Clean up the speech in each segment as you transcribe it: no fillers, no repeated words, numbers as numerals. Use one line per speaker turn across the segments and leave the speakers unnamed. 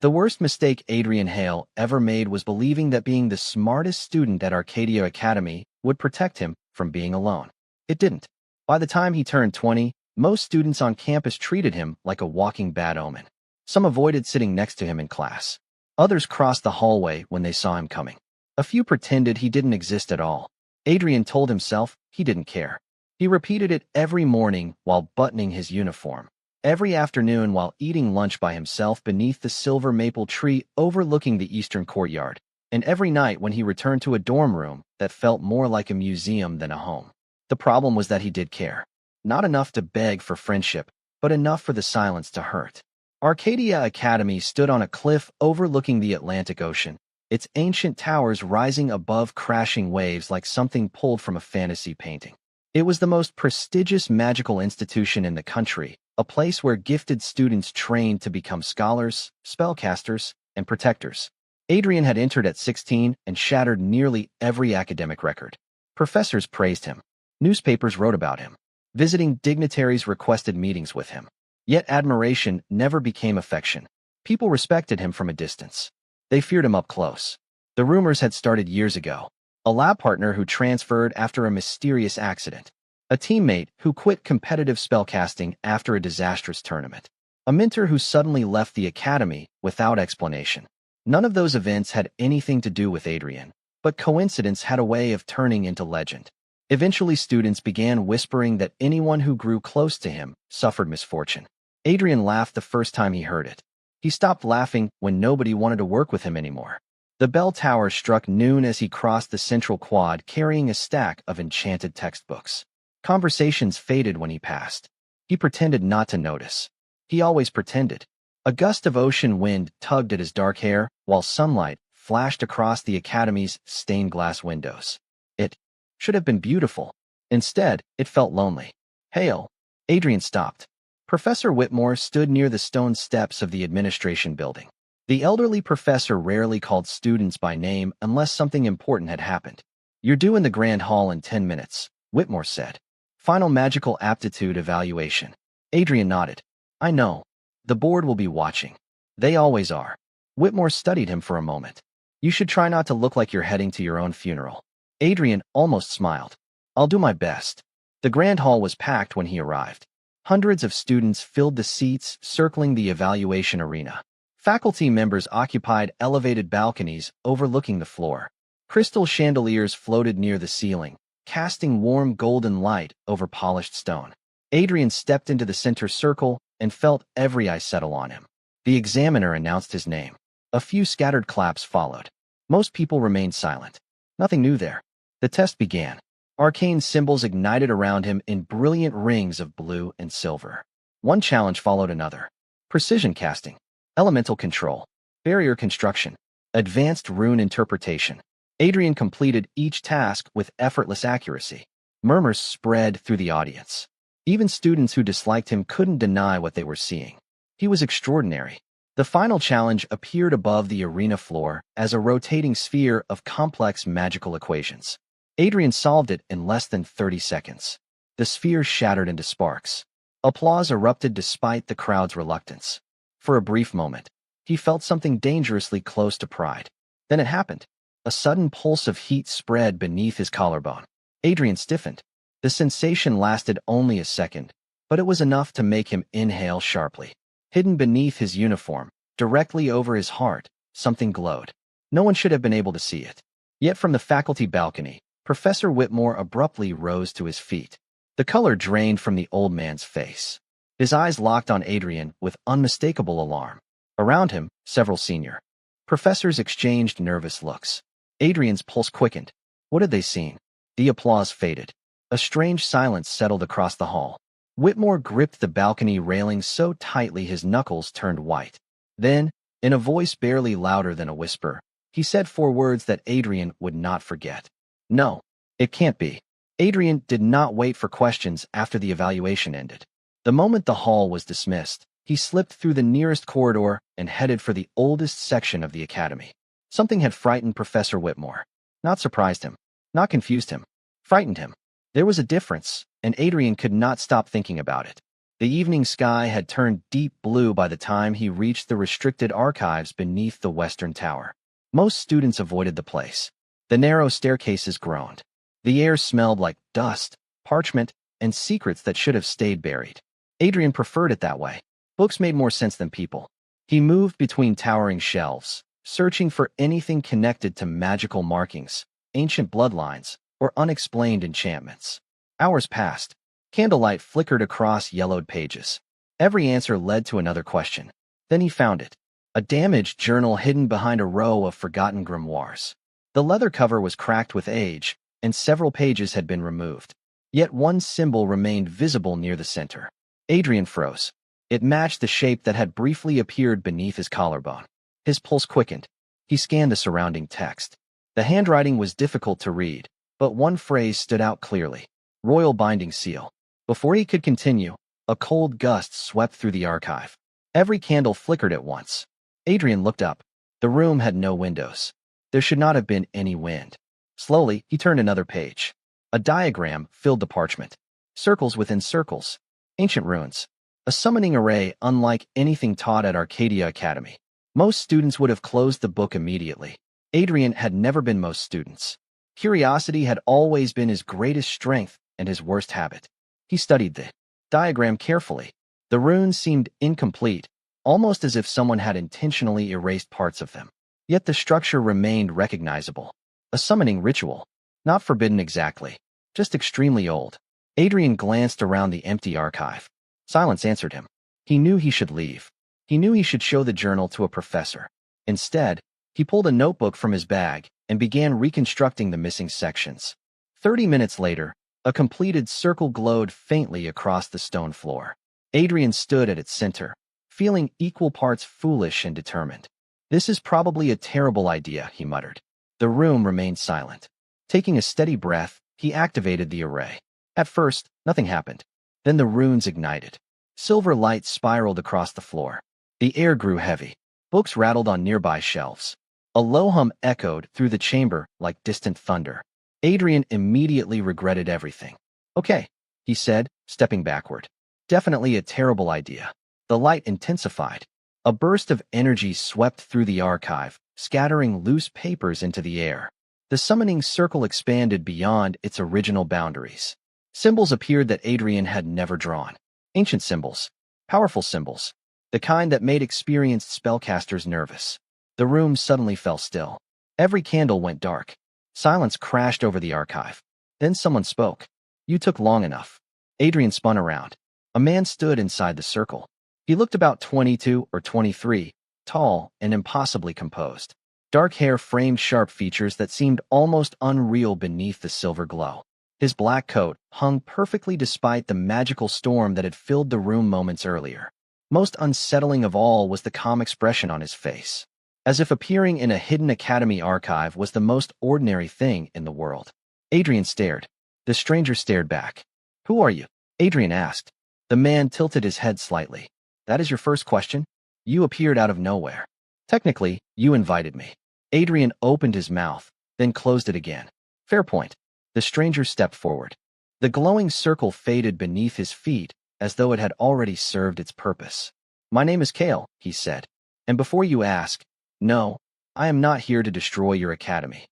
The worst mistake Adrian Hale ever made was believing that being the smartest student at Arcadia Academy would protect him from being alone. It didn't. By the time he turned 20, most students on campus treated him like a walking bad omen. Some avoided sitting next to him in class. Others crossed the hallway when they saw him coming. A few pretended he didn't exist at all. Adrian told himself he didn't care. He repeated it every morning while buttoning his uniform, every afternoon while eating lunch by himself beneath the silver maple tree overlooking the eastern courtyard, and every night when he returned to a dorm room that felt more like a museum than a home. The problem was that he did care. Not enough to beg for friendship, but enough for the silence to hurt. Arcadia Academy stood on a cliff overlooking the Atlantic Ocean, its ancient towers rising above crashing waves like something pulled from a fantasy painting. It was the most prestigious magical institution in the country, a place where gifted students trained to become scholars, spellcasters, and protectors. Adrian had entered at 16 and shattered nearly every academic record. Professors praised him. Newspapers wrote about him. Visiting dignitaries requested meetings with him. Yet admiration never became affection. People respected him from a distance. They feared him up close. The rumors had started years ago. A lab partner who transferred after a mysterious accident. A teammate who quit competitive spellcasting after a disastrous tournament. A mentor who suddenly left the academy without explanation. None of those events had anything to do with Adrian, but coincidence had a way of turning into legend. Eventually, students began whispering that anyone who grew close to him suffered misfortune. Adrian laughed the first time he heard it. He stopped laughing when nobody wanted to work with him anymore. The bell tower struck noon as he crossed the central quad carrying a stack of enchanted textbooks. Conversations faded when he passed. He pretended not to notice. He always pretended. A gust of ocean wind tugged at his dark hair, while sunlight flashed across the academy's stained glass windows. It should have been beautiful. Instead, it felt lonely. Hail! Adrian stopped. Professor Whitmore stood near the stone steps of the administration building. The elderly professor rarely called students by name unless something important had happened. "You're due in the Grand Hall in 10 minutes, Whitmore said. "Final magical aptitude evaluation." Adrian nodded. "I know. The board will be watching. They always are." Whitmore studied him for a moment. "You should try not to look like you're heading to your own funeral." Adrian almost smiled. "I'll do my best." The Grand Hall was packed when he arrived. Hundreds of students filled the seats circling the evaluation arena. Faculty members occupied elevated balconies overlooking the floor. Crystal chandeliers floated near the ceiling, casting warm golden light over polished stone. Adrian stepped into the center circle and felt every eye settle on him. The examiner announced his name. A few scattered claps followed. Most people remained silent. Nothing new there. The test began. Arcane symbols ignited around him in brilliant rings of blue and silver. One challenge followed another. Precision casting, elemental control, barrier construction, advanced rune interpretation. Adrian completed each task with effortless accuracy. Murmurs spread through the audience. Even students who disliked him couldn't deny what they were seeing. He was extraordinary. The final challenge appeared above the arena floor as a rotating sphere of complex magical equations. Adrian solved it in less than 30 seconds. The sphere shattered into sparks. Applause erupted despite the crowd's reluctance. For a brief moment, he felt something dangerously close to pride. Then it happened. A sudden pulse of heat spread beneath his collarbone. Adrian stiffened. The sensation lasted only a second, but it was enough to make him inhale sharply. Hidden beneath his uniform, directly over his heart, something glowed. No one should have been able to see it. Yet from the faculty balcony, Professor Whitmore abruptly rose to his feet. The color drained from the old man's face. His eyes locked on Adrian with unmistakable alarm. Around him, several senior professors exchanged nervous looks. Adrian's pulse quickened. What had they seen? The applause faded. A strange silence settled across the hall. Whitmore gripped the balcony railing so tightly his knuckles turned white. Then, in a voice barely louder than a whisper, he said 4 words that Adrian would not forget. "No, it can't be." Adrian did not wait for questions after the evaluation ended. The moment the hall was dismissed, he slipped through the nearest corridor and headed for the oldest section of the academy. Something had frightened Professor Whitmore. Not surprised him. Not confused him. Frightened him. There was a difference, and Adrian could not stop thinking about it. The evening sky had turned deep blue by the time he reached the restricted archives beneath the western tower. Most students avoided the place. The narrow staircases groaned. The air smelled like dust, parchment, and secrets that should have stayed buried. Adrian preferred it that way. Books made more sense than people. He moved between towering shelves, searching for anything connected to magical markings, ancient bloodlines, or unexplained enchantments. Hours passed. Candlelight flickered across yellowed pages. Every answer led to another question. Then he found it. A damaged journal hidden behind a row of forgotten grimoires. The leather cover was cracked with age, and several pages had been removed. Yet one symbol remained visible near the center. Adrian froze. It matched the shape that had briefly appeared beneath his collarbone. His pulse quickened. He scanned the surrounding text. The handwriting was difficult to read, but one phrase stood out clearly. Royal binding seal. Before he could continue, a cold gust swept through the archive. Every candle flickered at once. Adrian looked up. The room had no windows. There should not have been any wind. Slowly, he turned another page. A diagram filled the parchment. Circles within circles. Ancient runes. A summoning array unlike anything taught at Arcadia Academy. Most students would have closed the book immediately. Adrian had never been most students. Curiosity had always been his greatest strength and his worst habit. He studied the diagram carefully. The runes seemed incomplete, almost as if someone had intentionally erased parts of them. Yet the structure remained recognizable. A summoning ritual. Not forbidden exactly, just extremely old. Adrian glanced around the empty archive. Silence answered him. He knew he should leave. He knew he should show the journal to a professor. Instead, he pulled a notebook from his bag and began reconstructing the missing sections. 30 minutes later, a completed circle glowed faintly across the stone floor. Adrian stood at its center, feeling equal parts foolish and determined. This is probably a terrible idea, he muttered. The room remained silent. Taking a steady breath, he activated the array. At first, nothing happened. Then the runes ignited. Silver light spiraled across the floor. The air grew heavy. Books rattled on nearby shelves. A low hum echoed through the chamber like distant thunder. Adrian immediately regretted everything. Okay, he said, stepping backward. Definitely a terrible idea. The light intensified. A burst of energy swept through the archive, scattering loose papers into the air. The summoning circle expanded beyond its original boundaries. Symbols appeared that Adrian had never drawn. Ancient symbols. Powerful symbols. The kind that made experienced spellcasters nervous. The room suddenly fell still. Every candle went dark. Silence crashed over the archive. Then someone spoke. You took long enough. Adrian spun around. A man stood inside the circle. He looked about 22 or 23, tall and impossibly composed. Dark hair framed sharp features that seemed almost unreal beneath the silver glow. His black coat hung perfectly despite the magical storm that had filled the room moments earlier. Most unsettling of all was the calm expression on his face, as if appearing in a hidden academy archive was the most ordinary thing in the world. Adrian stared. The stranger stared back. Who are you? Adrian asked. The man tilted his head slightly. That is your first question? You appeared out of nowhere. Technically, you invited me. Adrian opened his mouth, then closed it again. Fair point. The stranger stepped forward. The glowing circle faded beneath his feet, as though it had already served its purpose. My name is Kale, he said. And before you ask, no, I am not here to destroy your academy.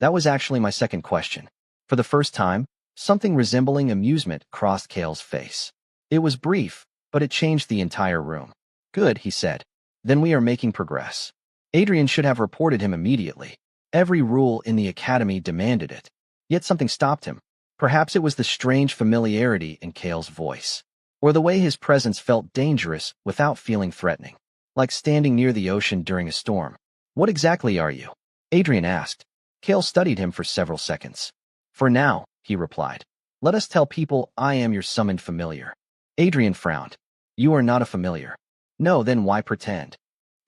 That was actually my second question. For the first time, something resembling amusement crossed Kale's face. It was brief, but it changed the entire room. Good, he said. Then we are making progress. Adrian should have reported him immediately. Every rule in the academy demanded it. Yet something stopped him. Perhaps it was the strange familiarity in Kale's voice, or the way his presence felt dangerous without feeling threatening, like standing near the ocean during a storm. What exactly are you? Adrian asked. Kale studied him for several seconds. For now, he replied. Let us tell people I am your summoned familiar. Adrian frowned. You are not a familiar. No, then why pretend?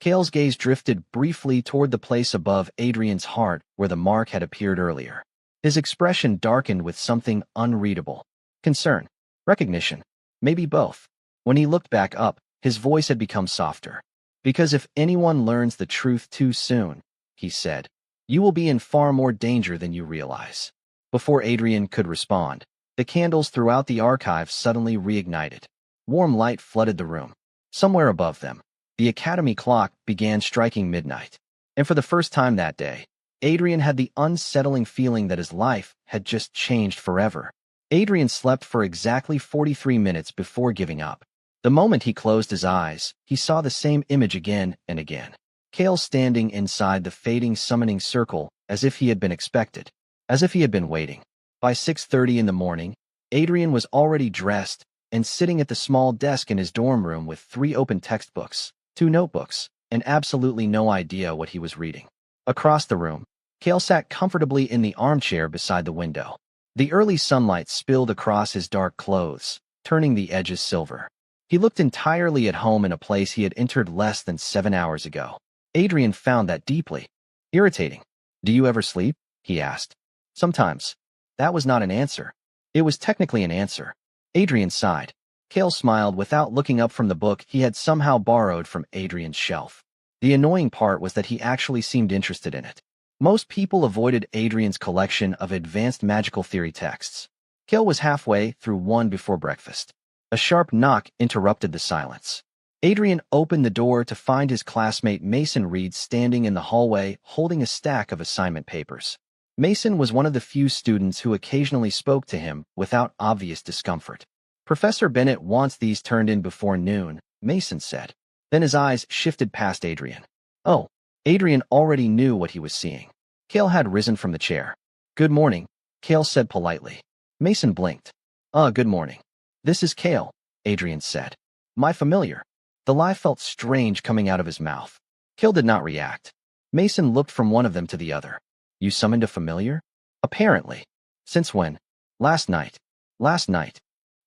Kale's gaze drifted briefly toward the place above Adrian's heart where the mark had appeared earlier. His expression darkened with something unreadable. Concern. Recognition. Maybe both. When he looked back up, his voice had become softer. Because if anyone learns the truth too soon, he said, you will be in far more danger than you realize. Before Adrian could respond, the candles throughout the archive suddenly reignited. Warm light flooded the room. Somewhere above them, the academy clock began striking midnight. And for the first time that day, Adrian had the unsettling feeling that his life had just changed forever. Adrian slept for exactly 43 minutes before giving up. The moment he closed his eyes, he saw the same image again and again. Kale standing inside the fading summoning circle as if he had been expected, as if he had been waiting. By 6:30 in the morning, Adrian was already dressed and sitting at the small desk in his dorm room with 3 open textbooks, 2 notebooks, and absolutely no idea what he was reading. Across the room, Kale sat comfortably in the armchair beside the window. The early sunlight spilled across his dark clothes, turning the edges silver. He looked entirely at home in a place he had entered less than 7 hours ago. Adrian found that deeply irritating. "Do you ever sleep?" he asked. "Sometimes." That was not an answer. It was technically an answer. Adrian sighed. Kale smiled without looking up from the book he had somehow borrowed from Adrian's shelf. The annoying part was that he actually seemed interested in it. Most people avoided Adrian's collection of advanced magical theory texts. Kale was halfway through one before breakfast. A sharp knock interrupted the silence. Adrian opened the door to find his classmate Mason Reed standing in the hallway holding a stack of assignment papers. Mason was one of the few students who occasionally spoke to him without obvious discomfort. "Professor Bennett wants these turned in before noon," Mason said. Then his eyes shifted past Adrian. Oh, Adrian already knew what he was seeing. Kale had risen from the chair. "Good morning," Kale said politely. Mason blinked. Good morning. This is Kale," Adrian said. "My familiar." The lie felt strange coming out of his mouth. Kale did not react. Mason looked from one of them to the other. "You summoned a familiar?" "Apparently." "Since when?" "Last night." "Last night."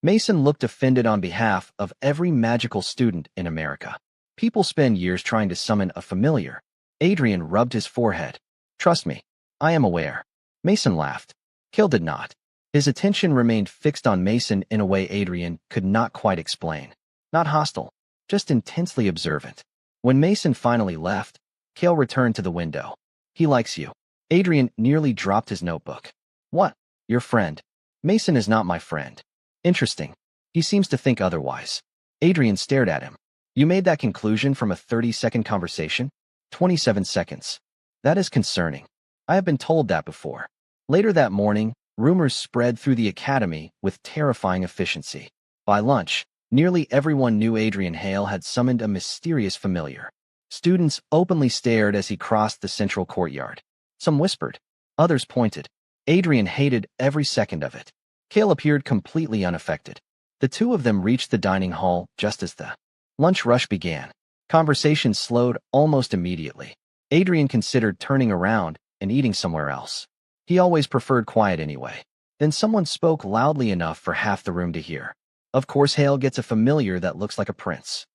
Mason looked offended on behalf of every magical student in America. People spend years trying to summon a familiar. Adrian rubbed his forehead. "Trust me, I am aware." Mason laughed. Kale did not. His attention remained fixed on Mason in a way Adrian could not quite explain. Not hostile, just intensely observant. When Mason finally left, Kale returned to the window. "He likes you." Adrian nearly dropped his notebook. "What? Your friend?" "Mason is not my friend." "Interesting. He seems to think otherwise." Adrian stared at him. "You made that conclusion from a 30-second conversation?" 27 seconds. "That is concerning. I have been told that before." Later that morning, rumors spread through the academy with terrifying efficiency. By lunch, nearly everyone knew Adrian Hale had summoned a mysterious familiar. Students openly stared as he crossed the central courtyard. Some whispered. Others pointed. Adrian hated every second of it. Kale appeared completely unaffected. The two of them reached the dining hall just as the lunch rush began. Conversation slowed almost immediately. Adrian considered turning around and eating somewhere else. He always preferred quiet anyway. Then someone spoke loudly enough for half the room to hear. "Of course Hale gets a familiar that looks like a prince."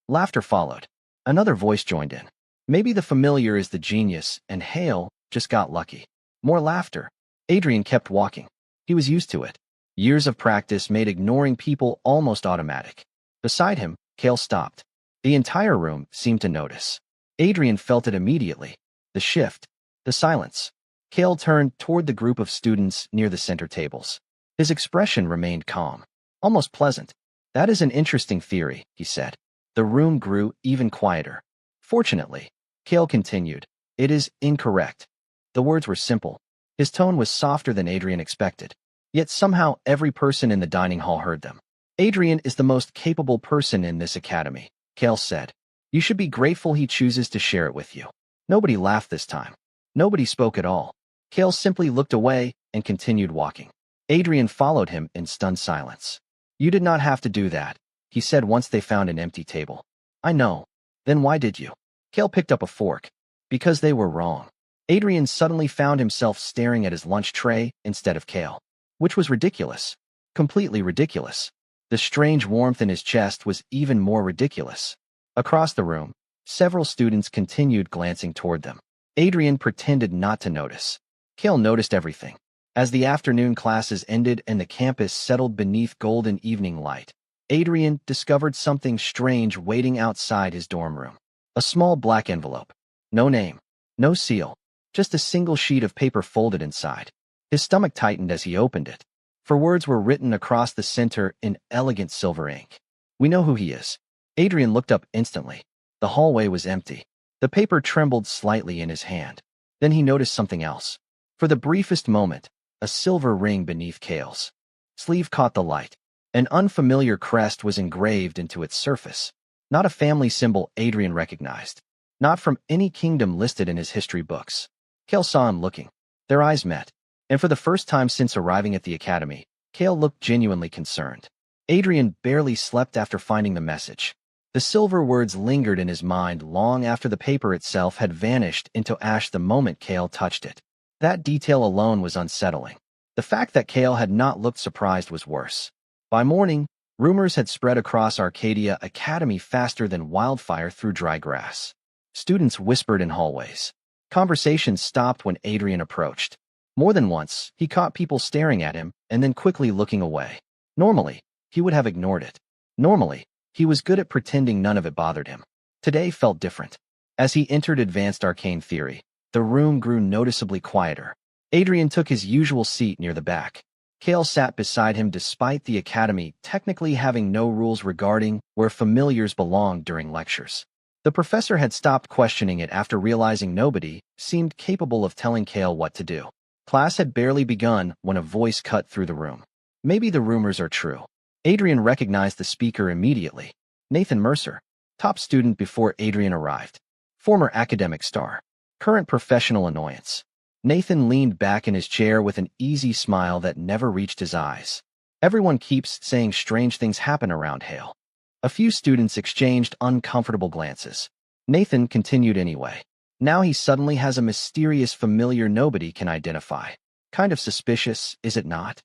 Laughter followed. Another voice joined in. "Maybe the familiar is the genius and Hale just got lucky." More laughter. Adrian kept walking. He was used to it. Years of practice made ignoring people almost automatic. Beside him, Kale stopped. The entire room seemed to notice. Adrian felt it immediately. The shift. The silence. Kale turned toward the group of students near the center tables. His expression remained calm, almost pleasant. "That is an interesting theory," he said. The room grew even quieter. "Fortunately," Kale continued, "it is incorrect." The words were simple. His tone was softer than Adrian expected. Yet somehow every person in the dining hall heard them. "Adrian is the most capable person in this academy," Kale said. "You should be grateful he chooses to share it with you." Nobody laughed this time. Nobody spoke at all. Kale simply looked away and continued walking. Adrian followed him in stunned silence. "You did not have to do that," he said once they found an empty table. "I know. Then why did you?" Kale picked up a fork. "Because they were wrong." Adrian suddenly found himself staring at his lunch tray instead of Kale, which was ridiculous. Completely ridiculous. The strange warmth in his chest was even more ridiculous. Across the room, several students continued glancing toward them. Adrian pretended not to notice. Kale noticed everything. As the afternoon classes ended and the campus settled beneath golden evening light, Adrian discovered something strange waiting outside his dorm room. A small black envelope. No name. No seal. Just a single sheet of paper folded inside. His stomach tightened as he opened it, for words were written across the center in elegant silver ink. We know who he is. Adrian looked up instantly. The hallway was empty. The paper trembled slightly in his hand. Then he noticed something else. For the briefest moment, a silver ring beneath Cale's sleeve caught the light. An unfamiliar crest was engraved into its surface. Not a family symbol Adrian recognized. Not from any kingdom listed in his history books. Cale saw him looking. Their eyes met. And for the first time since arriving at the academy, Cale looked genuinely concerned. Adrian barely slept after finding the message. The silver words lingered in his mind long after the paper itself had vanished into ash the moment Cale touched it. That detail alone was unsettling. The fact that Cale had not looked surprised was worse. By morning, rumors had spread across Arcadia Academy faster than wildfire through dry grass. Students whispered in hallways. Conversations stopped when Adrian approached. More than once, he caught people staring at him and then quickly looking away. Normally, he would have ignored it. Normally, he was good at pretending none of it bothered him. Today felt different. As he entered Advanced Arcane Theory, the room grew noticeably quieter. Adrian took his usual seat near the back. Cale sat beside him despite the academy technically having no rules regarding where familiars belonged during lectures. The professor had stopped questioning it after realizing nobody seemed capable of telling Cale what to do. Class had barely begun when a voice cut through the room. Maybe the rumors are true. Adrian recognized the speaker immediately. Nathan Mercer, top student before Adrian arrived. Former academic star. Current professional annoyance. Nathan leaned back in his chair with an easy smile that never reached his eyes. Everyone keeps saying strange things happen around Hale. A few students exchanged uncomfortable glances. Nathan continued anyway. Now he suddenly has a mysterious familiar nobody can identify. Kind of suspicious, is it not?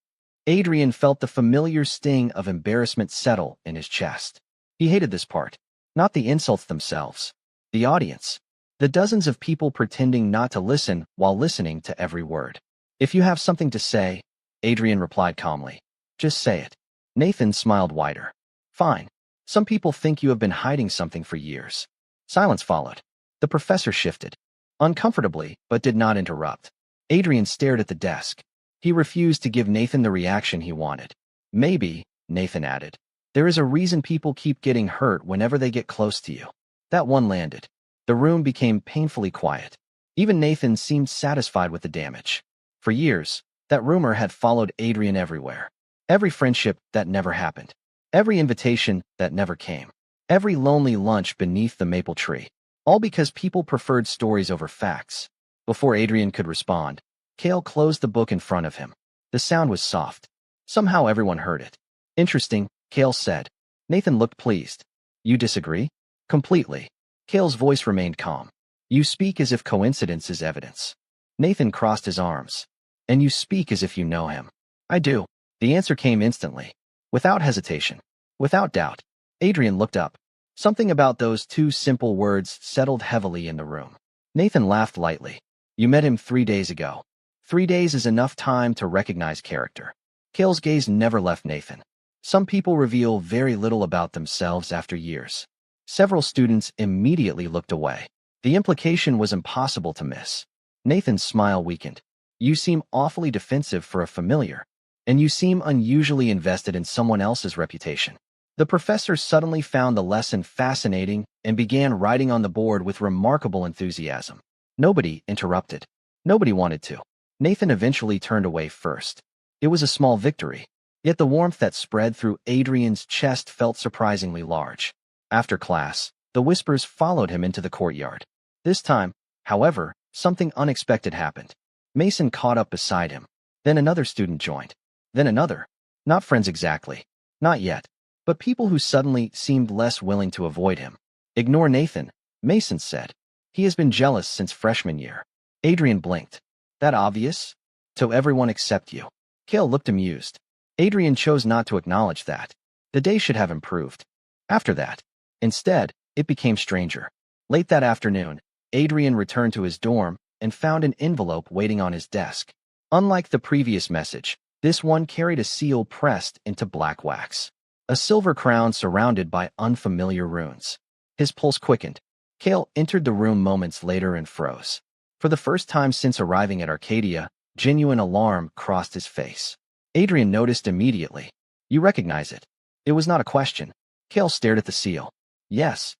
Adrian felt the familiar sting of embarrassment settle in his chest. He hated this part. Not the insults themselves. The audience. The dozens of people pretending not to listen while listening to every word. If you have something to say, Adrian replied calmly. Just say it. Nathan smiled wider. Fine. Some people think you have been hiding something for years. Silence followed. The professor shifted. Uncomfortably, but did not interrupt. Adrian stared at the desk. He refused to give Nathan the reaction he wanted. Maybe, Nathan added, there is a reason people keep getting hurt whenever they get close to you. That one landed. The room became painfully quiet. Even Nathan seemed satisfied with the damage. For years, that rumor had followed Adrian everywhere. Every friendship that never happened. Every invitation that never came. Every lonely lunch beneath the maple tree. All because people preferred stories over facts. Before Adrian could respond, Cale closed the book in front of him. The sound was soft. Somehow everyone heard it. Interesting, Cale said. Nathan looked pleased. You disagree? Completely. Cale's voice remained calm. You speak as if coincidence is evidence. Nathan crossed his arms. And you speak as if you know him. I do. The answer came instantly. Without hesitation. Without doubt. Adrian looked up. Something about those two simple words settled heavily in the room. Nathan laughed lightly. You met him 3 days ago. 3 days is enough time to recognize character. Cale's gaze never left Nathan. Some people reveal very little about themselves after years. Several students immediately looked away. The implication was impossible to miss. Nathan's smile weakened. You seem awfully defensive for a familiar, and you seem unusually invested in someone else's reputation. The professor suddenly found the lesson fascinating and began writing on the board with remarkable enthusiasm. Nobody interrupted. Nobody wanted to. Nathan eventually turned away first. It was a small victory, yet the warmth that spread through Adrian's chest felt surprisingly large. After class, the whispers followed him into the courtyard. This time, however, something unexpected happened. Mason caught up beside him. Then another student joined. Then another. Not friends exactly. Not yet. But people who suddenly seemed less willing to avoid him. Ignore Nathan, Mason said. He has been jealous since freshman year. Adrian blinked. That obvious? To everyone except you. Cale looked amused. Adrian chose not to acknowledge that. The day should have improved. After that. Instead, it became stranger. Late that afternoon, Adrian returned to his dorm and found an envelope waiting on his desk. Unlike the previous message, this one carried a seal pressed into black wax. A silver crown surrounded by unfamiliar runes. His pulse quickened. Cale entered the room moments later and froze. For the first time since arriving at Arcadia, genuine alarm crossed his face. Adrian noticed immediately. You recognize it. It was not a question. Kale stared at the seal. Yes.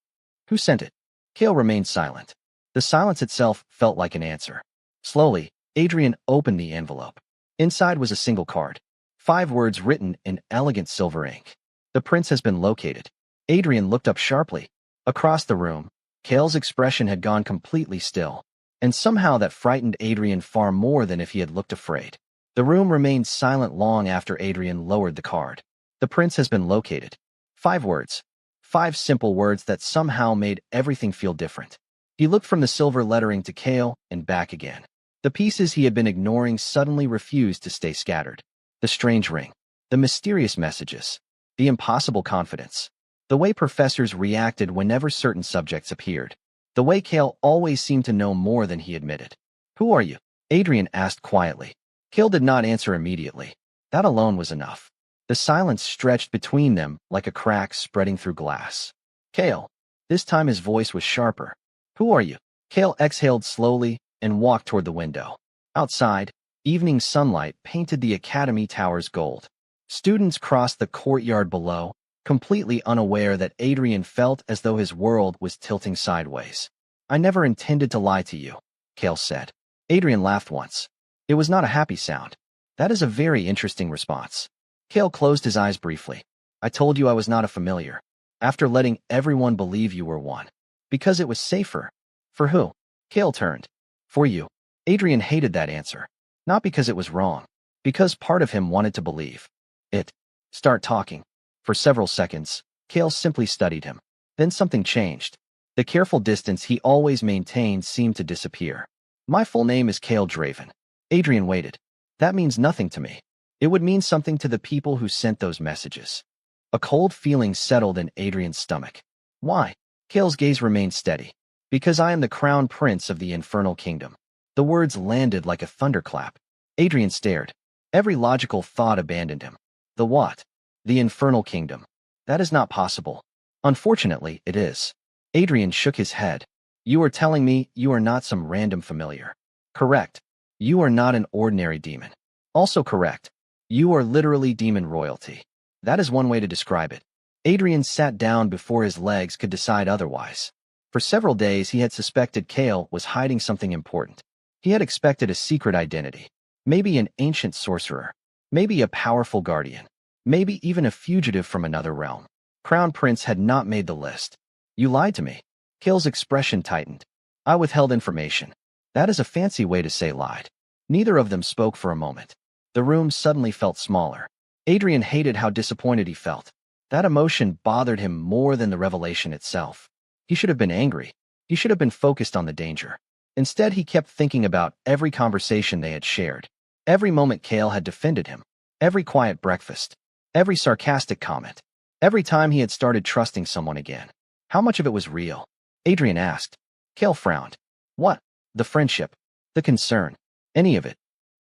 Who sent it? Kale remained silent. The silence itself felt like an answer. Slowly, Adrian opened the envelope. Inside was a single card. 5 words written in elegant silver ink. The prince has been located. Adrian looked up sharply. Across the room, Kale's expression had gone completely still, and somehow that frightened Adrian far more than if he had looked afraid. The room remained silent long after Adrian lowered the card. The prince has been located. 5 words. 5 simple words that somehow made everything feel different. He looked from the silver lettering to Kale and back again. The pieces he had been ignoring suddenly refused to stay scattered. The strange ring. The mysterious messages. The impossible confidence. The way professors reacted whenever certain subjects appeared. The way Kale always seemed to know more than he admitted. Who are you? Adrian asked quietly. Kale did not answer immediately. That alone was enough. The silence stretched between them like a crack spreading through glass. Kale. This time his voice was sharper. Who are you? Kale exhaled slowly and walked toward the window. Outside, evening sunlight painted the academy towers gold. Students crossed the courtyard below, completely unaware that Adrian felt as though his world was tilting sideways. I never intended to lie to you, Kale said. Adrian laughed once. It was not a happy sound. That is a very interesting response. Kale closed his eyes briefly. I told you I was not a familiar. After letting everyone believe you were one. Because it was safer. For who? Kale turned. For you. Adrian hated that answer. Not because it was wrong. Because part of him wanted to believe. Start talking. For several seconds, Kale simply studied him. Then something changed. The careful distance he always maintained seemed to disappear. My full name is Kale Draven. Adrian waited. That means nothing to me. It would mean something to the people who sent those messages. A cold feeling settled in Adrian's stomach. Why? Kale's gaze remained steady. Because I am the crown prince of the infernal kingdom. The words landed like a thunderclap. Adrian stared. Every logical thought abandoned him. The what? The infernal kingdom. That is not possible. Unfortunately, it is. Adrian shook his head. You are telling me you are not some random familiar. Correct. You are not an ordinary demon. Also correct. You are literally demon royalty. That is one way to describe it. Adrian sat down before his legs could decide otherwise. For several days he had suspected Kale was hiding something important. He had expected a secret identity. Maybe an ancient sorcerer. Maybe a powerful guardian. Maybe even a fugitive from another realm. Crown Prince had not made the list. You lied to me. Kale's expression tightened. I withheld information. That is a fancy way to say lied. Neither of them spoke for a moment. The room suddenly felt smaller. Adrian hated how disappointed he felt. That emotion bothered him more than the revelation itself. He should have been angry. He should have been focused on the danger. Instead, he kept thinking about every conversation they had shared. Every moment Kale had defended him. Every quiet breakfast. Every sarcastic comment. Every time he had started trusting someone again. How much of it was real? Adrian asked. Kale frowned. What? The friendship. The concern. Any of it.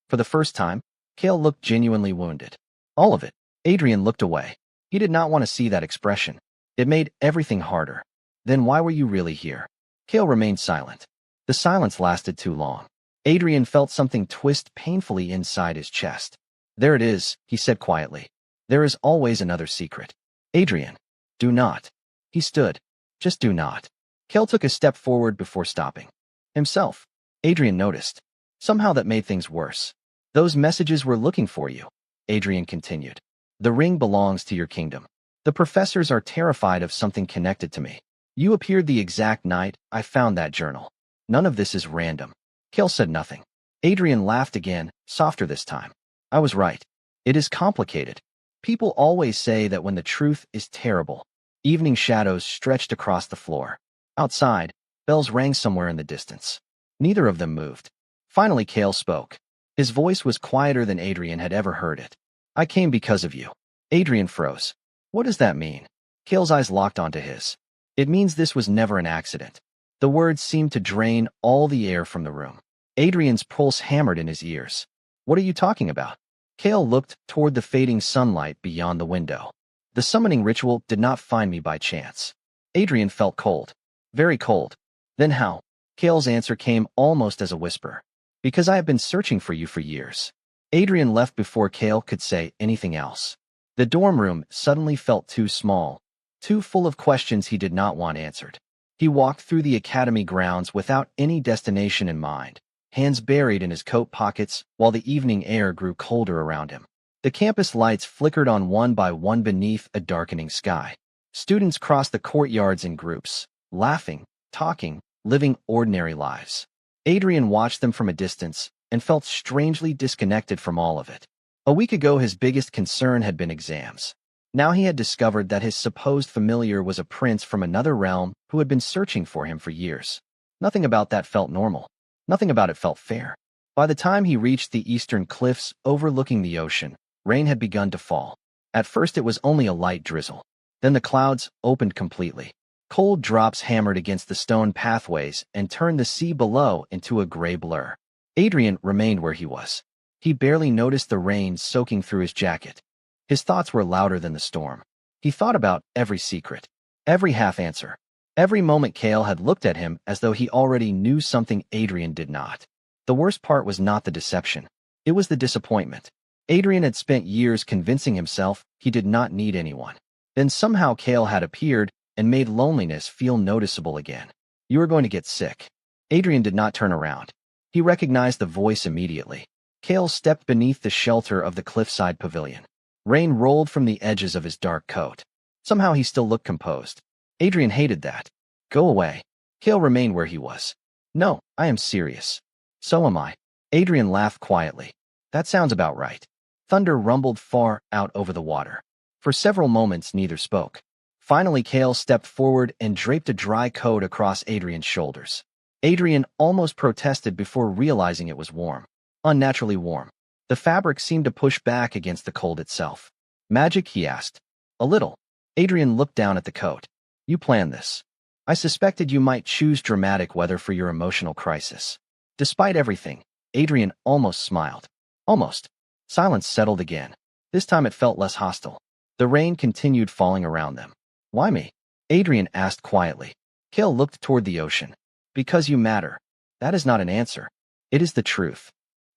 For the first time, Kale looked genuinely wounded. All of it. Adrian looked away. He did not want to see that expression. It made everything harder. Then why were you really here? Kale remained silent. The silence lasted too long. Adrian felt something twist painfully inside his chest. There it is, he said quietly. There is always another secret. Adrian, do not. He stood. Just do not. Kale took a step forward before stopping. Himself. Adrian noticed. Somehow that made things worse. Those messages were looking for you. Adrian continued. The ring belongs to your kingdom. The professors are terrified of something connected to me. You appeared the exact night I found that journal. None of this is random. Kale said nothing. Adrian laughed again, softer this time. I was right. It is complicated. People always say that when the truth is terrible. Evening shadows stretched across the floor. Outside, bells rang somewhere in the distance. Neither of them moved. Finally, Kale spoke. His voice was quieter than Adrian had ever heard it. I came because of you. Adrian froze. What does that mean? Kale's eyes locked onto his. It means this was never an accident. The words seemed to drain all the air from the room. Adrian's pulse hammered in his ears. What are you talking about? Kale looked toward the fading sunlight beyond the window. The summoning ritual did not find me by chance. Adrian felt cold. Very cold. Then how? Kale's answer came almost as a whisper. Because I have been searching for you for years. Adrian left before Kale could say anything else. The dorm room suddenly felt too small, too full of questions he did not want answered. He walked through the academy grounds without any destination in mind, hands buried in his coat pockets while the evening air grew colder around him. The campus lights flickered on one by one beneath a darkening sky. Students crossed the courtyards in groups, laughing, talking, living ordinary lives. Adrian watched them from a distance and felt strangely disconnected from all of it. A week ago, his biggest concern had been exams. Now he had discovered that his supposed familiar was a prince from another realm who had been searching for him for years. Nothing about that felt normal. Nothing about it felt fair. By the time he reached the eastern cliffs overlooking the ocean, rain had begun to fall. At first it was only a light drizzle. Then the clouds opened completely. Cold drops hammered against the stone pathways and turned the sea below into a gray blur. Adrian remained where he was. He barely noticed the rain soaking through his jacket. His thoughts were louder than the storm. He thought about every secret, every half-answer, every moment Kale had looked at him as though he already knew something Adrian did not. The worst part was not the deception. It was the disappointment. Adrian had spent years convincing himself he did not need anyone. Then somehow Kale had appeared and made loneliness feel noticeable again. "You are going to get sick." Adrian did not turn around. He recognized the voice immediately. Kale stepped beneath the shelter of the cliffside pavilion. Rain rolled from the edges of his dark coat. Somehow he still looked composed. Adrian hated that. "Go away." Kale remained where he was. "No, I am serious." "So am I." Adrian laughed quietly. "That sounds about right." Thunder rumbled far out over the water. For several moments neither spoke. Finally Kale stepped forward and draped a dry coat across Adrian's shoulders. Adrian almost protested before realizing it was warm. Unnaturally warm. The fabric seemed to push back against the cold itself. "Magic?" he asked. "A little." Adrian looked down at the coat. "You planned this. I suspected you might choose dramatic weather for your emotional crisis." Despite everything, Adrian almost smiled. Almost. Silence settled again. This time it felt less hostile. The rain continued falling around them. "Why me?" Adrian asked quietly. Kale looked toward the ocean. "Because you matter." "That is not an answer. It is the truth."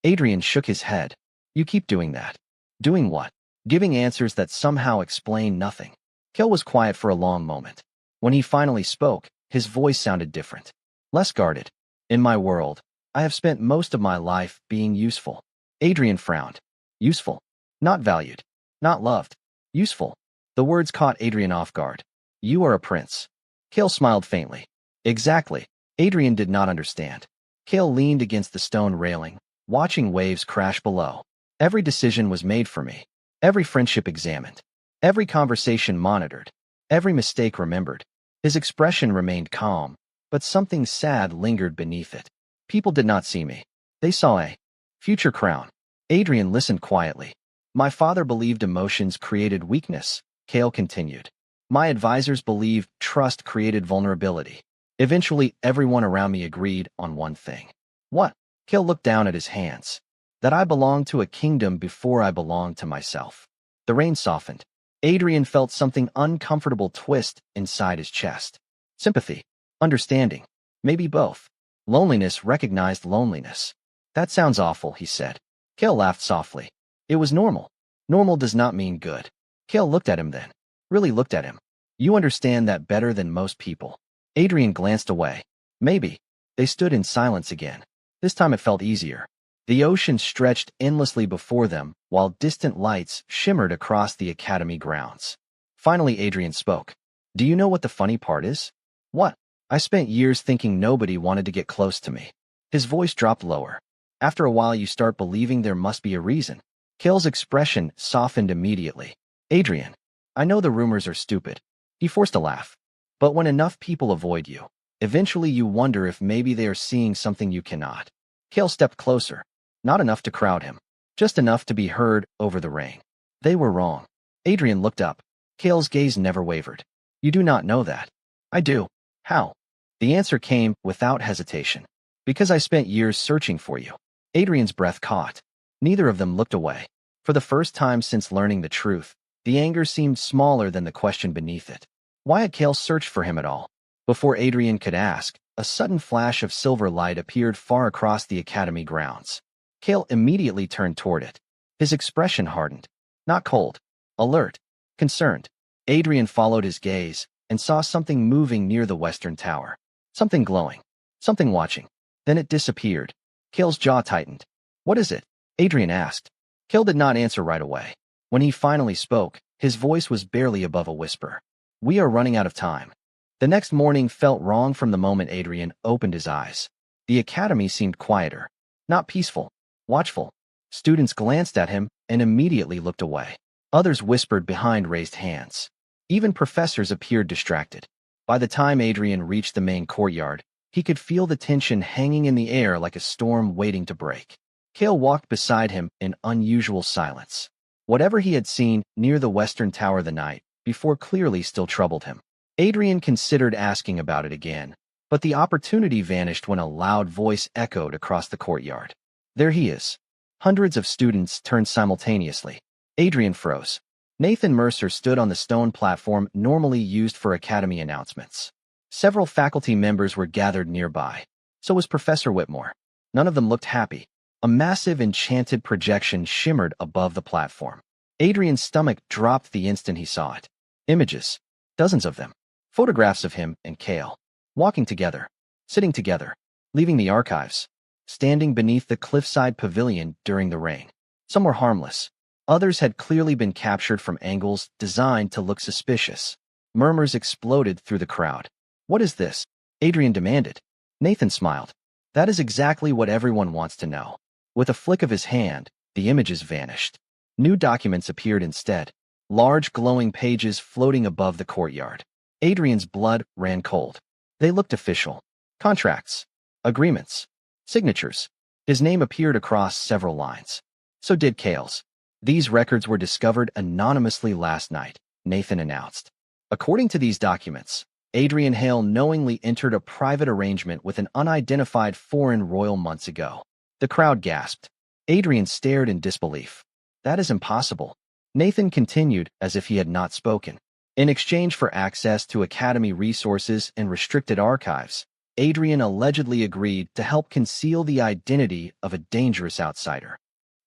Adrian shook his head. "You keep doing that." "Doing what?" "Giving answers that somehow explain nothing." Kale was quiet for a long moment. When he finally spoke, his voice sounded different. Less guarded. "In my world, I have spent most of my life being useful." Adrian frowned. "Useful. Not valued. Not loved. Useful." The words caught Adrian off guard. "You are a prince." Kale smiled faintly. "Exactly." Adrian did not understand. Kale leaned against the stone railing, watching waves crash below. "Every decision was made for me. Every friendship examined. Every conversation monitored. Every mistake remembered." His expression remained calm, but something sad lingered beneath it. "People did not see me. They saw a future crown." Adrian listened quietly. "My father believed emotions created weakness," Kale continued. "My advisors believed trust created vulnerability. Eventually, everyone around me agreed on one thing." "What?" Kale looked down at his hands. "That I belonged to a kingdom before I belonged to myself." The rain softened. Adrian felt something uncomfortable twist inside his chest. Sympathy. Understanding. Maybe both. Loneliness recognized loneliness. "That sounds awful," he said. Kale laughed softly. "It was normal. Normal does not mean good." Kale looked at him then. Really looked at him. "You understand that better than most people." Adrian glanced away. "Maybe." They stood in silence again. This time it felt easier. The ocean stretched endlessly before them, while distant lights shimmered across the academy grounds. Finally Adrian spoke. "Do you know what the funny part is?" "What?" "I spent years thinking nobody wanted to get close to me." His voice dropped lower. "After a while you start believing there must be a reason." Kale's expression softened immediately. "Adrian, I know the rumors are stupid." He forced a laugh. "But when enough people avoid you, eventually you wonder if maybe they are seeing something you cannot." Kale stepped closer. Not enough to crowd him. Just enough to be heard over the rain. "They were wrong." Adrian looked up. Kale's gaze never wavered. "You do not know that." "I do." "How?" The answer came without hesitation. "Because I spent years searching for you." Adrian's breath caught. Neither of them looked away. For the first time since learning the truth, the anger seemed smaller than the question beneath it. Why had Kale searched for him at all? Before Adrian could ask, a sudden flash of silver light appeared far across the academy grounds. Kale immediately turned toward it. His expression hardened. Not cold. Alert. Concerned. Adrian followed his gaze and saw something moving near the western tower. Something glowing. Something watching. Then it disappeared. Kale's jaw tightened. What is it? Adrian asked. Kale did not answer right away. When he finally spoke, his voice was barely above a whisper. We are running out of time. The next morning felt wrong from the moment Adrian opened his eyes. The academy seemed quieter. Not peaceful. Watchful. Students glanced at him and immediately looked away. Others whispered behind raised hands. Even professors appeared distracted. By the time Adrian reached the main courtyard, he could feel the tension hanging in the air like a storm waiting to break. Kale walked beside him in unusual silence. Whatever he had seen near the western tower the night before clearly still troubled him. Adrian considered asking about it again, but the opportunity vanished when a loud voice echoed across the courtyard. There he is. Hundreds of students turned simultaneously. Adrian froze. Nathan Mercer stood on the stone platform normally used for academy announcements. Several faculty members were gathered nearby. So was Professor Whitmore. None of them looked happy. A massive enchanted projection shimmered above the platform. Adrian's stomach dropped the instant he saw it. Images. Dozens of them. Photographs of him and Kale. Walking together. Sitting together. Leaving the archives. Standing beneath the cliffside pavilion during the rain. Some were harmless. Others had clearly been captured from angles designed to look suspicious. Murmurs exploded through the crowd. What is this? Adrian demanded. Nathan smiled. That is exactly what everyone wants to know. With a flick of his hand, the images vanished. New documents appeared instead. Large glowing pages floating above the courtyard. Adrian's blood ran cold. They looked official. Contracts. Agreements. Signatures. His name appeared across several lines. So did Kale's. These records were discovered anonymously last night, Nathan announced. According to these documents, Adrian Hale knowingly entered a private arrangement with an unidentified foreign royal months ago. The crowd gasped. Adrian stared in disbelief. That is impossible. Nathan continued as if he had not spoken. In exchange for access to academy resources and restricted archives, Adrian allegedly agreed to help conceal the identity of a dangerous outsider.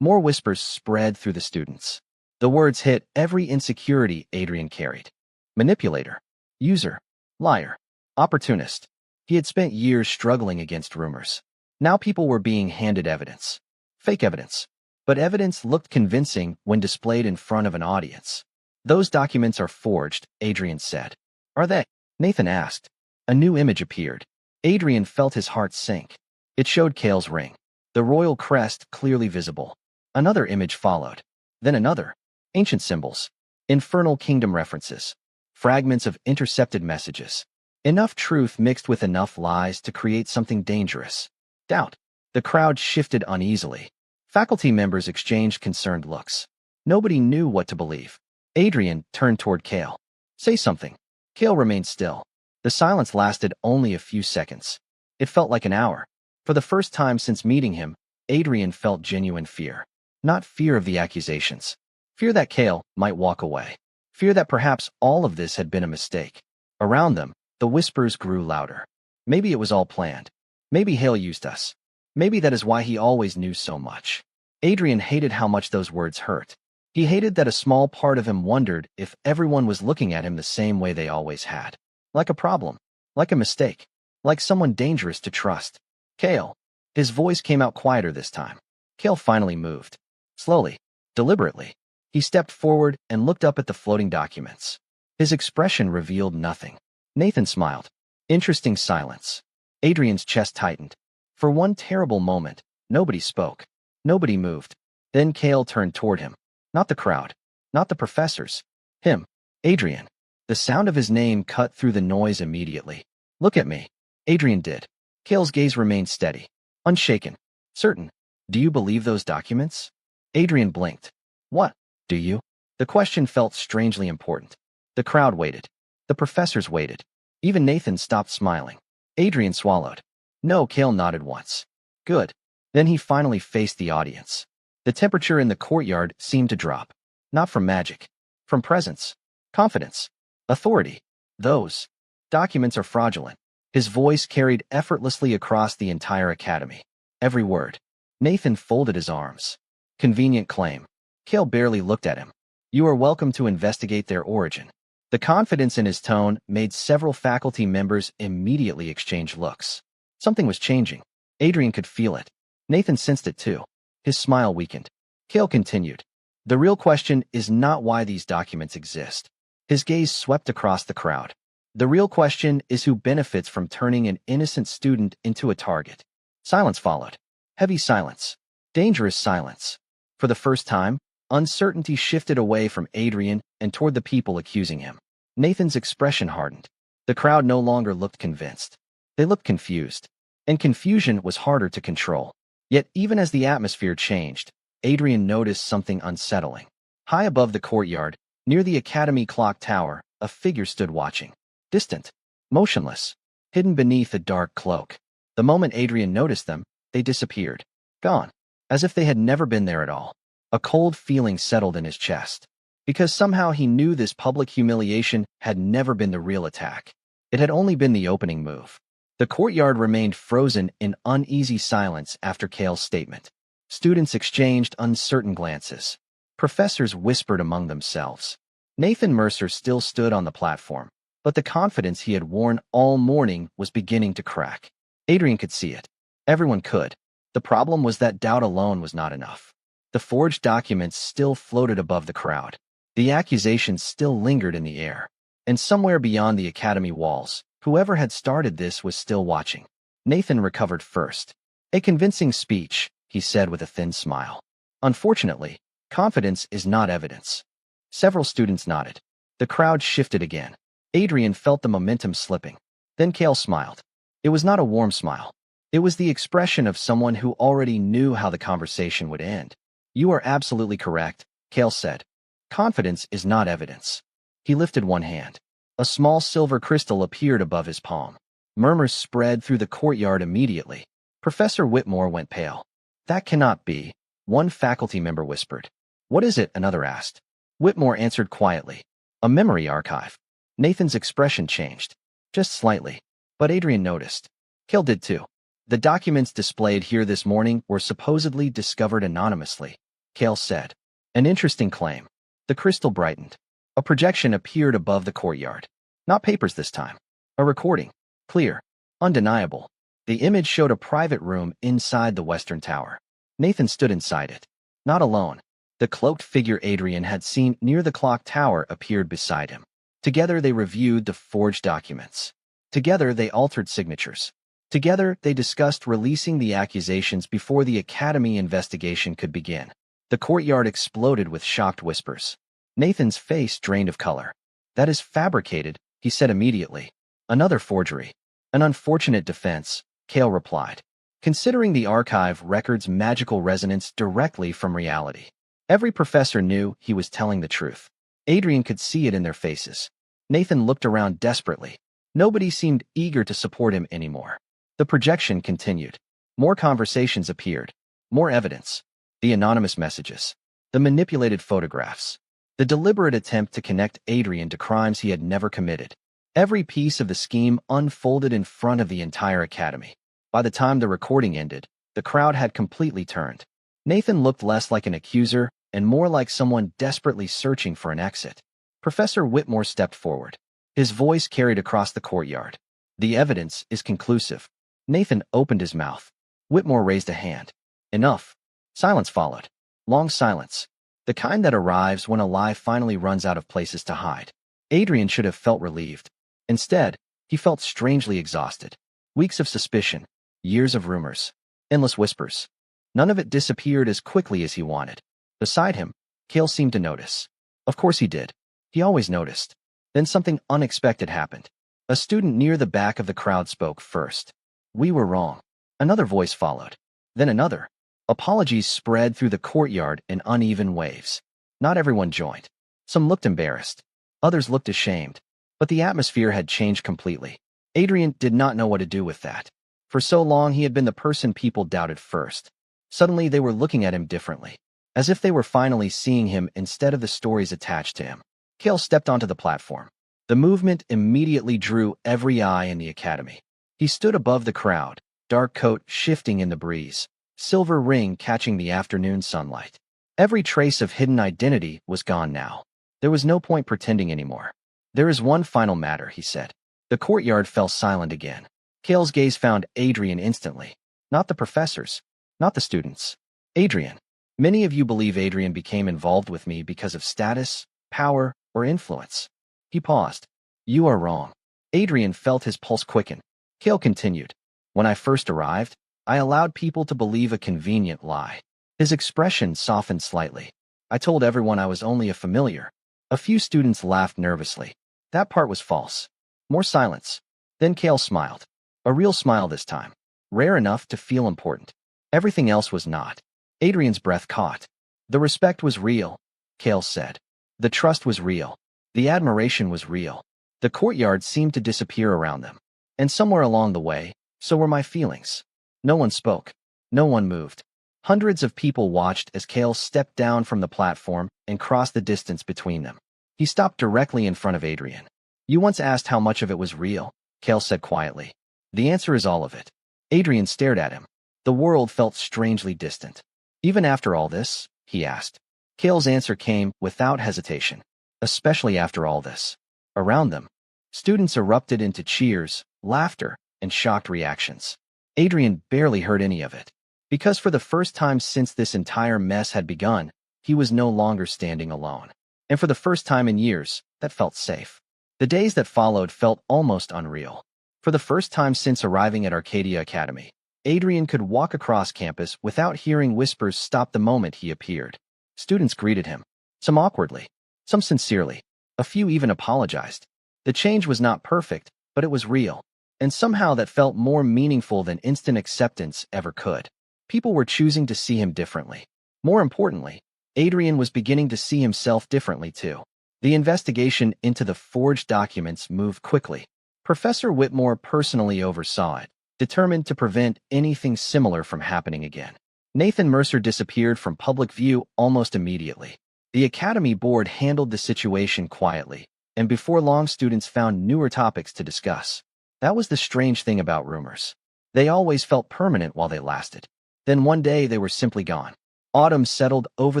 More whispers spread through the students. The words hit every insecurity Adrian carried. Manipulator. User. Liar. Opportunist. He had spent years struggling against rumors. Now people were being handed evidence. Fake evidence. But evidence looked convincing when displayed in front of an audience. Those documents are forged, Adrian said. Are they? Nathan asked. A new image appeared. Adrian felt his heart sink. It showed Kale's ring. The royal crest clearly visible. Another image followed. Then another. Ancient symbols. Infernal kingdom references. Fragments of intercepted messages. Enough truth mixed with enough lies to create something dangerous. Doubt. The crowd shifted uneasily. Faculty members exchanged concerned looks. Nobody knew what to believe. Adrian turned toward Kale. Say something. Kale remained still. The silence lasted only a few seconds. It felt like an hour. For the first time since meeting him, Adrian felt genuine fear. Not fear of the accusations. Fear that Kale might walk away. Fear that perhaps all of this had been a mistake. Around them, the whispers grew louder. Maybe it was all planned. Maybe Hale used us. Maybe that is why he always knew so much. Adrian hated how much those words hurt. He hated that a small part of him wondered if everyone was looking at him the same way they always had. Like a problem. Like a mistake. Like someone dangerous to trust. Kale. His voice came out quieter this time. Kale finally moved. Slowly. Deliberately. He stepped forward and looked up at the floating documents. His expression revealed nothing. Nathan smiled. Interesting silence. Adrian's chest tightened. For one terrible moment, nobody spoke. Nobody moved. Then Kale turned toward him. Not the crowd. Not the professors. Him. Adrian. The sound of his name cut through the noise immediately. Look at me. Adrian did. Kale's gaze remained steady. Unshaken. Certain. Do you believe those documents? Adrian blinked. What? Do you? The question felt strangely important. The crowd waited. The professors waited. Even Nathan stopped smiling. Adrian swallowed. No, Kale nodded once. Good. Then he finally faced the audience. The temperature in the courtyard seemed to drop. Not from magic. From presence. Confidence. Authority. Those documents are fraudulent. His voice carried effortlessly across the entire academy. Every word. Nathan folded his arms. Convenient claim. Kale barely looked at him. You are welcome to investigate their origin. The confidence in his tone made several faculty members immediately exchange looks. Something was changing. Adrian could feel it. Nathan sensed it too. His smile weakened. Cale continued. The real question is not why these documents exist. His gaze swept across the crowd. The real question is who benefits from turning an innocent student into a target. Silence followed. Heavy silence. Dangerous silence. For the first time, uncertainty shifted away from Adrian and toward the people accusing him. Nathan's expression hardened. The crowd no longer looked convinced. They looked confused. And confusion was harder to control. Yet even as the atmosphere changed, Adrian noticed something unsettling. High above the courtyard, near the academy clock tower, a figure stood watching. Distant, motionless, hidden beneath a dark cloak. The moment Adrian noticed them, they disappeared. Gone. As if they had never been there at all. A cold feeling settled in his chest. Because somehow he knew this public humiliation had never been the real attack. It had only been the opening move. The courtyard remained frozen in uneasy silence after Cale's statement. Students exchanged uncertain glances. Professors whispered among themselves. Nathan Mercer still stood on the platform, but the confidence he had worn all morning was beginning to crack. Adrian could see it. Everyone could. The problem was that doubt alone was not enough. The forged documents still floated above the crowd. The accusations still lingered in the air. And somewhere beyond the academy walls, whoever had started this was still watching. Nathan recovered first. A convincing speech, he said with a thin smile. Unfortunately, confidence is not evidence. Several students nodded. The crowd shifted again. Adrian felt the momentum slipping. Then Cale smiled. It was not a warm smile. It was the expression of someone who already knew how the conversation would end. You are absolutely correct, Cale said. Confidence is not evidence. He lifted one hand. A small silver crystal appeared above his palm. Murmurs spread through the courtyard immediately. Professor Whitmore went pale. That cannot be, one faculty member whispered. What is it? Another asked. Whitmore answered quietly. A memory archive. Nathan's expression changed. Just slightly. But Adrian noticed. Cale did too. The documents displayed here this morning were supposedly discovered anonymously, Cale said. An interesting claim. The crystal brightened. A projection appeared above the courtyard. Not papers this time. A recording. Clear. Undeniable. The image showed a private room inside the western tower. Nathan stood inside it. Not alone. The cloaked figure Adrian had seen near the clock tower appeared beside him. Together they reviewed the forged documents. Together they altered signatures. Together they discussed releasing the accusations before the academy investigation could begin. The courtyard exploded with shocked whispers. Nathan's face drained of color. That is fabricated, he said immediately. Another forgery. An unfortunate defense, Cale replied. Considering the archive records magical resonance directly from reality. Every professor knew he was telling the truth. Adrian could see it in their faces. Nathan looked around desperately. Nobody seemed eager to support him anymore. The projection continued. More conversations appeared. More evidence. The anonymous messages. The manipulated photographs. The deliberate attempt to connect Adrian to crimes he had never committed. Every piece of the scheme unfolded in front of the entire academy. By the time the recording ended, the crowd had completely turned. Nathan looked less like an accuser and more like someone desperately searching for an exit. Professor Whitmore stepped forward. His voice carried across the courtyard. The evidence is conclusive. Nathan opened his mouth. Whitmore raised a hand. Enough. Silence followed. Long silence. The kind that arrives when a lie finally runs out of places to hide. Adrian should have felt relieved. Instead, he felt strangely exhausted. Weeks of suspicion. Years of rumors. Endless whispers. None of it disappeared as quickly as he wanted. Beside him, Cale seemed to notice. Of course he did. He always noticed. Then something unexpected happened. A student near the back of the crowd spoke first. We were wrong. Another voice followed. Then another. Apologies spread through the courtyard in uneven waves. Not everyone joined. Some looked embarrassed. Others looked ashamed. But the atmosphere had changed completely. Adrian did not know what to do with that. For so long he had been the person people doubted first. Suddenly they were looking at him differently. As if they were finally seeing him instead of the stories attached to him. Cale stepped onto the platform. The movement immediately drew every eye in the academy. He stood above the crowd, dark coat shifting in the breeze, silver ring catching the afternoon sunlight. Every trace of hidden identity was gone now. There was no point pretending anymore. There is one final matter, he said. The courtyard fell silent again. Cale's gaze found Adrian instantly. Not the professors, not the students. Adrian. Many of you believe Adrian became involved with me because of status, power, or influence. He paused. You are wrong. Adrian felt his pulse quicken. Cale continued. When I first arrived, I allowed people to believe a convenient lie. His expression softened slightly. I told everyone I was only a familiar. A few students laughed nervously. That part was false. More silence. Then Cale smiled. A real smile this time. Rare enough to feel important. Everything else was not. Adrian's breath caught. The respect was real, Cale said. The trust was real. The admiration was real. The courtyard seemed to disappear around them. And somewhere along the way, so were my feelings. No one spoke. No one moved. Hundreds of people watched as Cale stepped down from the platform and crossed the distance between them. He stopped directly in front of Adrian. You once asked how much of it was real, Cale said quietly. The answer is all of it. Adrian stared at him. The world felt strangely distant. Even after all this, he asked. Cale's answer came without hesitation. Especially after all this. Around them, students erupted into cheers, laughter, and shocked reactions. Adrian barely heard any of it. Because for the first time since this entire mess had begun, he was no longer standing alone. And for the first time in years, that felt safe. The days that followed felt almost unreal. For the first time since arriving at Arcadia Academy, Adrian could walk across campus without hearing whispers stop the moment he appeared. Students greeted him. Some awkwardly, some sincerely. A few even apologized. The change was not perfect, but it was real. And somehow that felt more meaningful than instant acceptance ever could. People were choosing to see him differently. More importantly, Adrian was beginning to see himself differently too. The investigation into the forged documents moved quickly. Professor Whitmore personally oversaw it, determined to prevent anything similar from happening again. Nathan Mercer disappeared from public view almost immediately. The Academy Board handled the situation quietly, and before long students found newer topics to discuss. That was the strange thing about rumors. They always felt permanent while they lasted. Then one day they were simply gone. Autumn settled over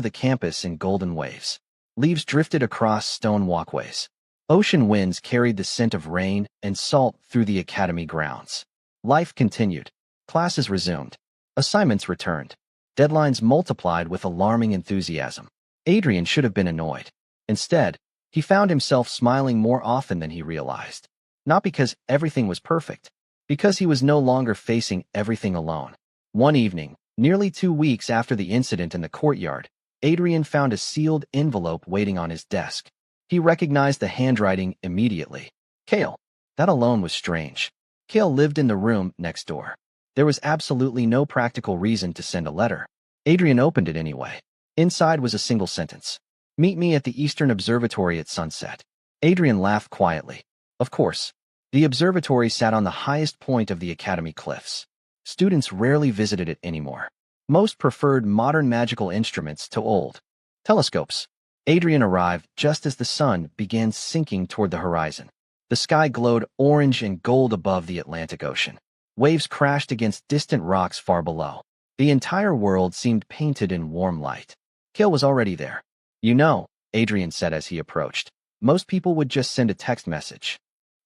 the campus in golden waves. Leaves drifted across stone walkways. Ocean winds carried the scent of rain and salt through the academy grounds. Life continued. Classes resumed. Assignments returned. Deadlines multiplied with alarming enthusiasm. Adrian should have been annoyed. Instead, he found himself smiling more often than he realized. Not because everything was perfect, because he was no longer facing everything alone. One evening, nearly 2 weeks after the incident in the courtyard, Adrian found a sealed envelope waiting on his desk. He recognized the handwriting immediately. Cale. That alone was strange. Cale lived in the room next door. There was absolutely no practical reason to send a letter. Adrian opened it anyway. Inside was a single sentence. Meet me at the Eastern Observatory at sunset. Adrian laughed quietly. Of course. The observatory sat on the highest point of the academy cliffs. Students rarely visited it anymore. Most preferred modern magical instruments to old telescopes. Adrian arrived just as the sun began sinking toward the horizon. The sky glowed orange and gold above the Atlantic Ocean. Waves crashed against distant rocks far below. The entire world seemed painted in warm light. Cale was already there. You know, Adrian said as he approached. Most people would just send a text message.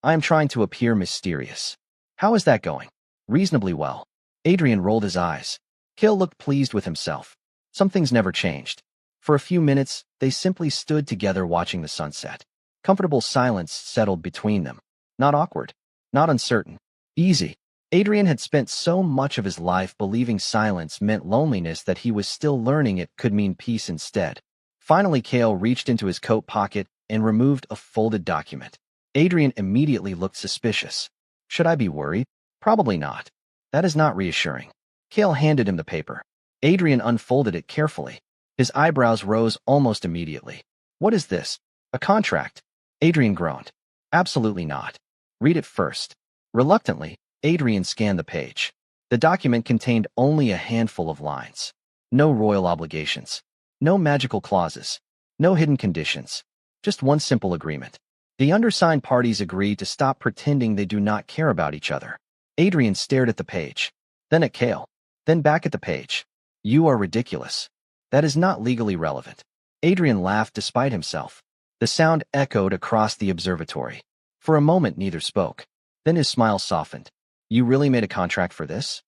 I am trying to appear mysterious. How is that going? Reasonably well. Adrian rolled his eyes. Cale looked pleased with himself. Some things never changed. For a few minutes, they simply stood together watching the sunset. Comfortable silence settled between them. Not awkward. Not uncertain. Easy. Adrian had spent so much of his life believing silence meant loneliness that he was still learning it could mean peace instead. Finally, Cale reached into his coat pocket and removed a folded document. Adrian immediately looked suspicious. Should I be worried? Probably not. That is not reassuring. Cale handed him the paper. Adrian unfolded it carefully. His eyebrows rose almost immediately. What is this? A contract? Adrian groaned. Absolutely not. Read it first. Reluctantly, Adrian scanned the page. The document contained only a handful of lines. No royal obligations. No magical clauses. No hidden conditions. Just one simple agreement. The undersigned parties agree to stop pretending they do not care about each other. Adrian stared at the page. Then at Cale. Then back at the page. You are ridiculous. That is not legally relevant. Adrian laughed despite himself. The sound echoed across the observatory. For a moment, neither spoke. Then his smile softened. You really made a contract for this?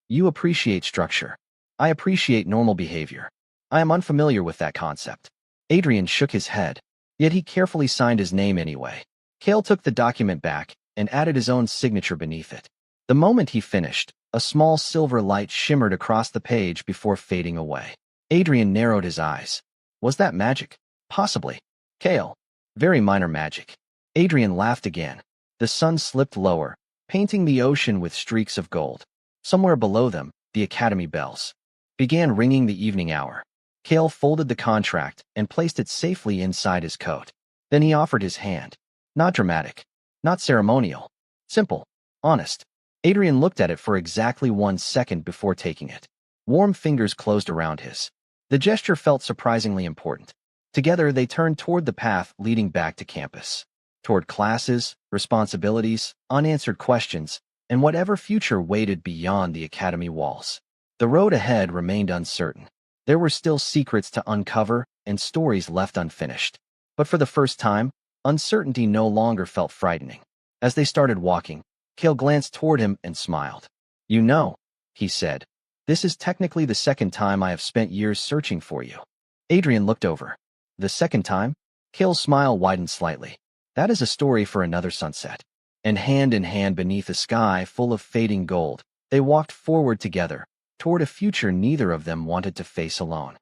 You appreciate structure. I appreciate normal behavior. I am unfamiliar with that concept. Adrian shook his head, yet he carefully signed his name anyway. Cale took the document back and added his own signature beneath it. The moment he finished, a small silver light shimmered across the page before fading away. Adrian narrowed his eyes. Was that magic? Possibly. Cale. Very minor magic. Adrian laughed again. The sun slipped lower, painting the ocean with streaks of gold. Somewhere below them, the academy bells began ringing the evening hour. Cale folded the contract and placed it safely inside his coat. Then he offered his hand. Not dramatic. Not ceremonial. Simple. Honest. Adrian looked at it for exactly 1 second before taking it. Warm fingers closed around his. The gesture felt surprisingly important. Together, they turned toward the path leading back to campus. Toward classes, responsibilities, unanswered questions, and whatever future waited beyond the academy walls. The road ahead remained uncertain. There were still secrets to uncover and stories left unfinished. But for the first time, uncertainty no longer felt frightening. As they started walking, Cale glanced toward him and smiled. You know, he said, this is technically the second time I have spent years searching for you. Adrian looked over. The second time? Cale's smile widened slightly. That is a story for another sunset. And hand in hand beneath a sky full of fading gold, they walked forward together, toward a future neither of them wanted to face alone.